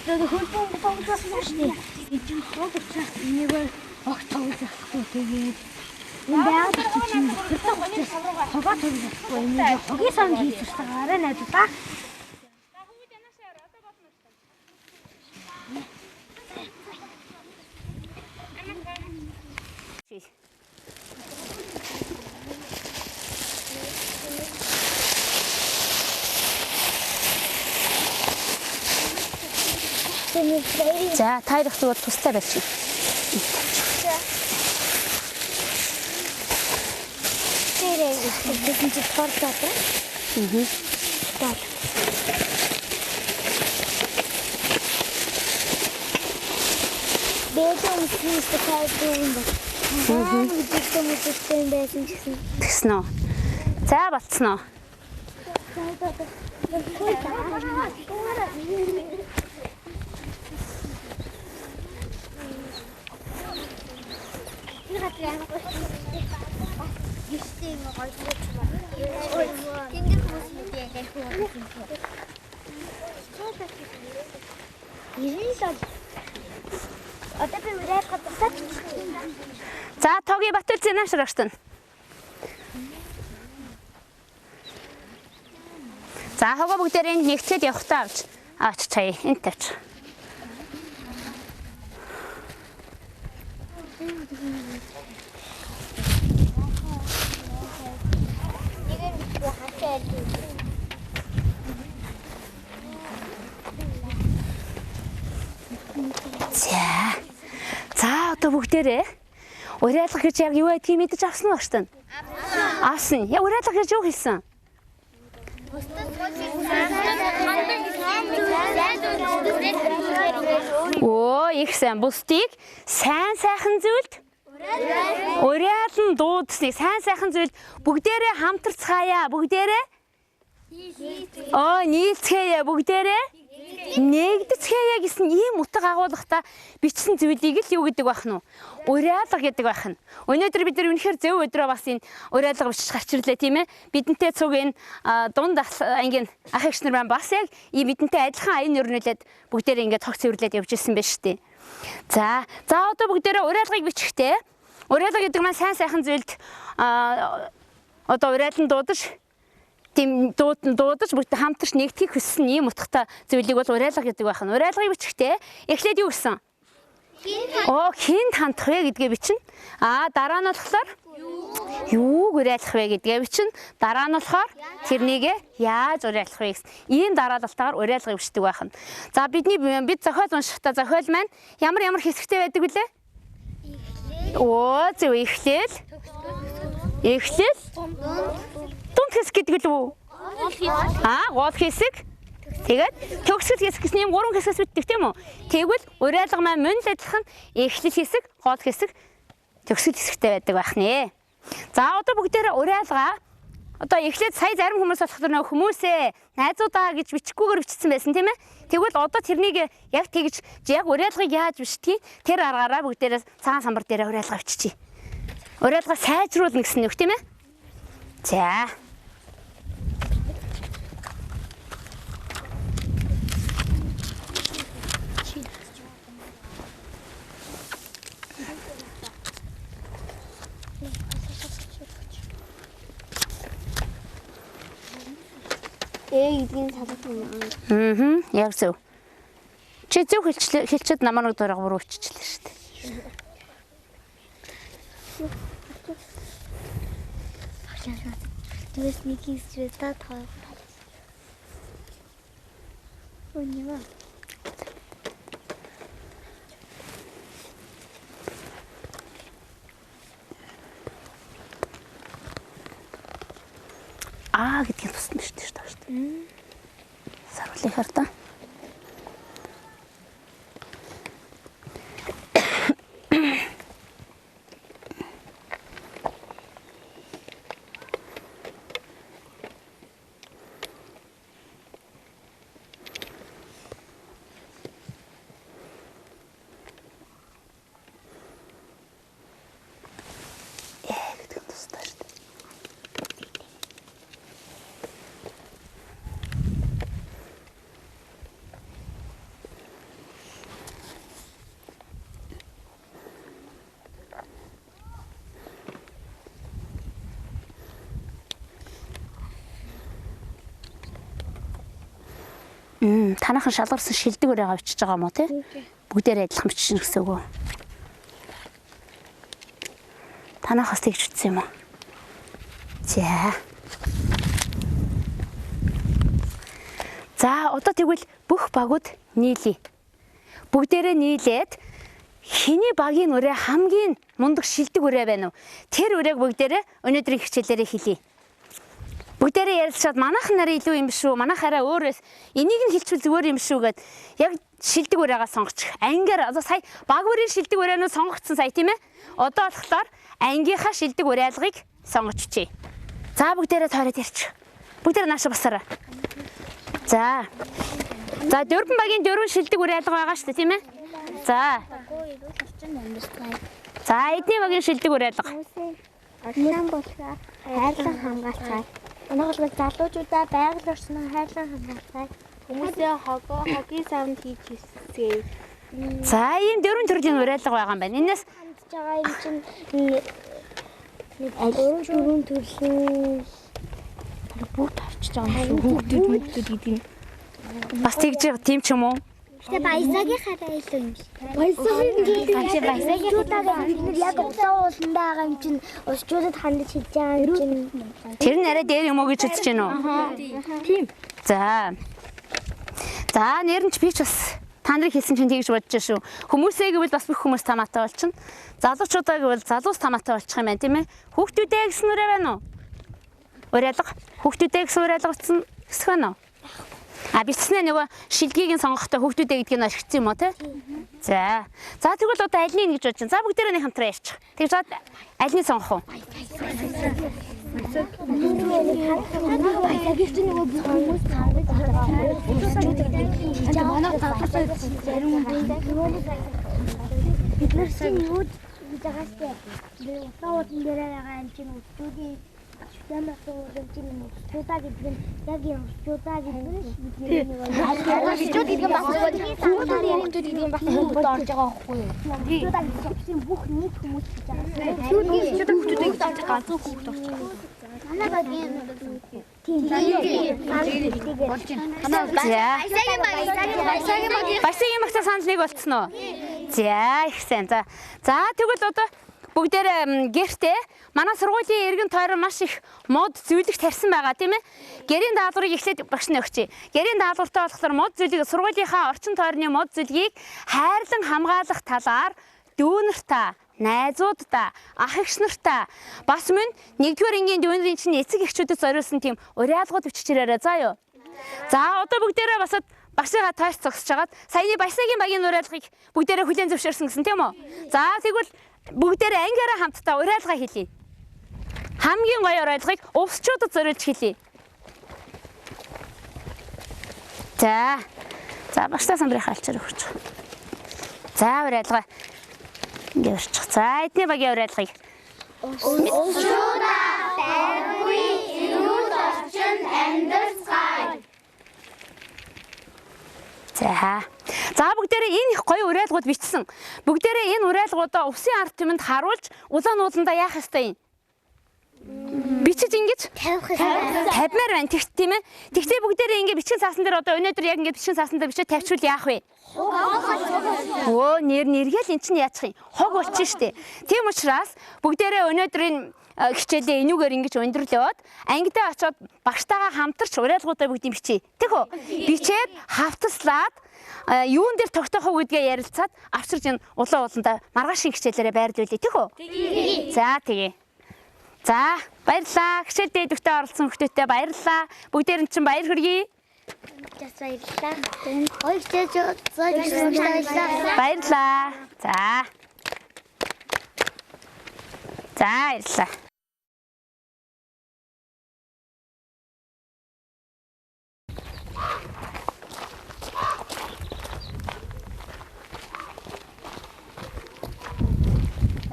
одоо хөлбөм тоглосон шүү дээ. Ижим тоглосон. Энийг огт тоглохгүй тэгээд энэ байгаад чинь хогоо тоглохгүй. Энийг хогийн сан хийчихсэн гараа найдаа. За, таyrах зүгээр тустай байчих. Тэрээ гэсэн чи тортоо. Бэдэн хийх тайван байна. Мэдээтэй байсан гэсэн. Тэгсэн үү? За, болцсон уу? За, тогийн Батбаяр зэнашрах штэн. За, хогоо бүгдээрээ нэгтгэхэд явахтаа авч чая. Энд тавьч. За, одоо бүгдээрээ уриалга гэж яг юу байдгийг мэдэж авсан уу штэн? Авсан. Яа уриалга гэж юу хэлсэн? Оо, их сайн. Бусдыг сайн сайхан зүйлд уриалан дуудсныг сайн сайхан зүйлд бүгдээрээ хамтарцгаая. Бүгдээрээ нийлцгээе. Бүгдээрээ нэгдэцгээе гэсэн ийм утга агуулгатай бичсэн зүйлийг л юу гэдэг байх нь? Уриалга гэдэг байх нь. Өнөөдөр бид нар үнэхээр зөв өдрөө бас энэ уриалга бичиж гарч ирлээ тийм ээ. Бидэнтэй цуг энэ дунд ангийн ах эгч нар маань бас яг бидэнтэй адилхан аян өрнүүлээд бүгдээрээ ингээд тогт цэвэрлээд явж ирсэн байж штэ. За одоо бүгдээрээ уриалгыг бичихтэй. Уриалга гэдэг маань сайн сайхан зүйлд одоо уриалан дуудаж тийм дуудаж бүгд хамтарч нэгтгэх хүссэн ийм утгатай зүйлийг бол уриалга гэдэг байх нь. Уриалгыг бичихтэй. Эхлээд юу гэсэн? Хинд хандах вэ гэдгээ бичнэ. Дараа нь болохоор юуг уриалах вэ гэдгээ бичнэ. Дараа нь болохоор тэрнийг яаж уриалах вэ гэсэн. Ийм дараалалтаар уриалгыг бичдэг байх нь. За бид зохиол уншихдаа зохиол маань ямар хэсэгтэй байдаг вүлээ? Зөв эхлэл. Дунд хэсэг гэдэг л үү? Гол хэсэг. Тэгээд төгсгөл хэсэг гэсэн юм 3 хэсгээс бүтдэг тийм үү? Тэгвэл уриалга маань мөн л адилхан эхлэл хэсэг, гол хэсэг, төгсгөл хэсэгтэй байдаг байх нэ. За одоо бүгдээрээ уриалгаа одоо эхлээд сая зарим хүмүүс болохоор нөх хүмүүсээ найзуудаа гэж бичихгүйгээр бичсэн байсан тийм ээ. Тэгвэл одоо тэрнийг яг тэгж яг уриалгыг яаж бичдгийг тэр аргаараа бүгдээрээ цагаан самбар дээр уриалга биччихье. Уриалга сайжруулна гэсэн үг тийм ээ. За. Эгийн салбар. Яг зөв. Чи зөв хэлчихэд намайг дураг буруу өччихлээ шүү дээ. Тэгээс нэг хийсвэ та таа. Өнөө. Гэдгийг тусна шүү дээ. Саруулын харта. Танайхан шалгарсан шилдэг өрөө авчиж байгаа юм уу те? Бүгдээрээ адилхан бичсэн гэсэн үг үү? Танайхаас тэгж үтсэн юм уу? За. За, одоо тэгвэл бүх багууд нийлье. Бүгдээрээ нийлээд хиний багийн өрөө хамгийн мундаг шилдэг өрөө байна уу? Тэр өрөөг бүгдээрээ өнөөдрийн хичээлээрээ хэлье. Бүгдээрээ ярилцаад манайхан нараа илүү юм биш үү? Манайхаараа өөрөөс энийг нь хэлчихвэл зүгээр юм шүү гэд яг шилдэг өрөөгаа сонгочих. Ангиар одоо сая баг өрийн шилдэг өрөөнөө сонгогдсон сая тийм ээ? Одоо болохоор ангийнхаа шилдэг өрөө алгыг сонгочихъя. За бүгдээрээ тойроод ярьчих. Бүгдээрээ наашаа басараа. За. За дөрвөн багийн дөрвөн шилдэг өрөө алга байгаа шүү дээ тийм ээ? За. За эдний багийн шилдэг өрөө алга. Орчин болохоор хайрлан хамгаалцгаая. Өнөөгөл залуучуудаа байгаль орчноо хайрлан хамгаалцгаая. Хүмүүсээ хогийн савнд хийж хэсгэе. За ийм дөрвөн төрлийн өрөө алга байгаа юм байна. Энээс хандж байгаа юм чинь дөрвөн төрлийн бүгд авчиж байгаа юм шүү. Хүүхдүүд гэдэг нь. бас тэгж тийм ч юм уу? Тэгээ баясагийн хараа илүү юм шиг. Баясагийн чуудаа бид нар яг удаан ууланд байгаа юм чинь усчуудад хандж хийж байгаа юм чинь. Тэр нь арай дээр юм уу гэж үзэж байна уу? Тийм. За. За нэрнч би ч бас та нарыг хэлсэн чинь тэгж бодож шүү. Хүмүүсээ гэвэл бас бүх хүмүүс тамаатай болчихно. Залуучуудаа гэвэл залуус тамаатай болчих юм байна тийм ээ. Хүүхдүүдээ гэсэн үрээ байна уу? Уриалга. Хүүхдүүдээ гэсэн уриалга утсан хэсэг байна уу? А бичснээ нөгөө шилгийг нь сонгохдоо хүүхдүүдээ гэдгийг нь орхисон юм уу те? За. За тэгвэл одоо аль нь гэж бодож байна. За бүгдээрээ нэг хамтран ярьчих. Тэгж бод аль нь сонгох уу? Баясагийн чинь нөгөө хүмүүс таардаг байгаа. Манай тавтаа зарим бид нар чинь юу гэж байгаас тэ. Утаа утан дээр байгаа юм чинь устдуудын Ямаас уулын чинь устдаа гэдэг нь яг юм устдаа гэдэг нь устдууд гэдэг нь бас устдууд гэдэг нь бас орж байгаа байхгүй юу? Устдаа гэсэн бүх нийт хүмүүс гэж байгаа. Устдууд хүмүүс орж байгаа зөв хүмүүс орж байгаа. Манай багийн Баясагийн багцаа санал нэг болцсон уу? За их сайн. За тэгвэл одоо бүгдээр гэртээ манай сургуулийн эргэн тойрон маш их мод зүйлийг тарьсан байгаа тийм ээ. Гэрийн даалгаврыг эхлээд багш нь өгчээ. Гэрийн даалгавартай болохоор мод зүйлийг сургуулийнхаа орчин тойрны мод зүйлийг хайрлан хамгаалах талаар дүүнертаа, найзуудтай, ах эгч нартай бас мөн 1-р ангийн дүүнерийн чинь эцэг эхчүүдэд зориулсан тийм уриалгууд биччихээрэй заа юу. За одоо бүгдээрээ басад багшигаа тойрч зогсож хагаад саяны Баясагийн багийн уриалгыг бүгдээрээ хүлээн зөвшөөрсөн гэсэн тийм үү? За тэгвэл бүгдээрээ ангиараа хамтдаа уриалга хэлье. Хамгийн гоё уриалгыг увсчуудад зориулж хэлье. За багштай самбарын хаалчаар өгч. За уриалга ингэ өрчих. За эдний багийн уриалгыг Увсчуудаа байргүй эрүүл орчинд амьдарцгаая. За бүгдээрээ энэ их гоё уриалгууд бичсэн. Бүгдээрээ энэ уриалгуудаа усын ард түмэнд харуулж улаан ууландаа яах ёстой юм? Бичиж ингэж тавьмаар байна тэгт тийм ээ. Тэгтээ бүгдээрээ ингэ бичгэн цаасан дээр одоо өнөөдөр яг ингэ бичгэн цаасан дээр бичиж тавьчихвал яах вэ? Нэргээл эн чинь яачих юм? Хог болчих штэ. Тийм учраас бүгдээрээ өнөөдрийн хичээлээ энүүгээр ингэж өндөрлөөд ангидаа очиод багштайгаа хамтарч уриалгуудаа бүгдийг бичье. Тэг үү? Бичээд хавтаслаад юун дээр тогтоох уу гэдгээ ярилцаад авчирч энэ улаан ууланда маргаашийн хичээлээрээ байрлуулъя. Тэг үү? За тэгээ. За баярлалаа. Хичээл дээдвэхтэй оролцсон хүмүүстээ баярлалаа. Бүгдээр нь чинь баяр хүргэе. Баярлалаа. Ой баярлалаа. За баярлалаа.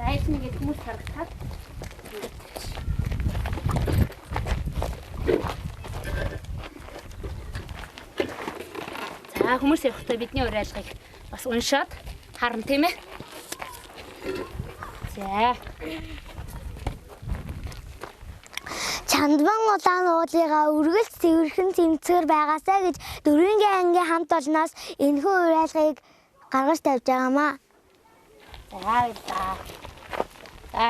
Айсны гэдэг хүмүүс харагдаад За хүмүүс явахдаа бидний уриалгыг бас уншаад харна тийм ээ. За. Чандван улаан уулыгаа үргэлж цэвэрхэн тэмцгэр байгаасаа гэж 4-р ангийн хамт олноос энэхүү уриалгыг гаргаж тавьж байгаамаа. За.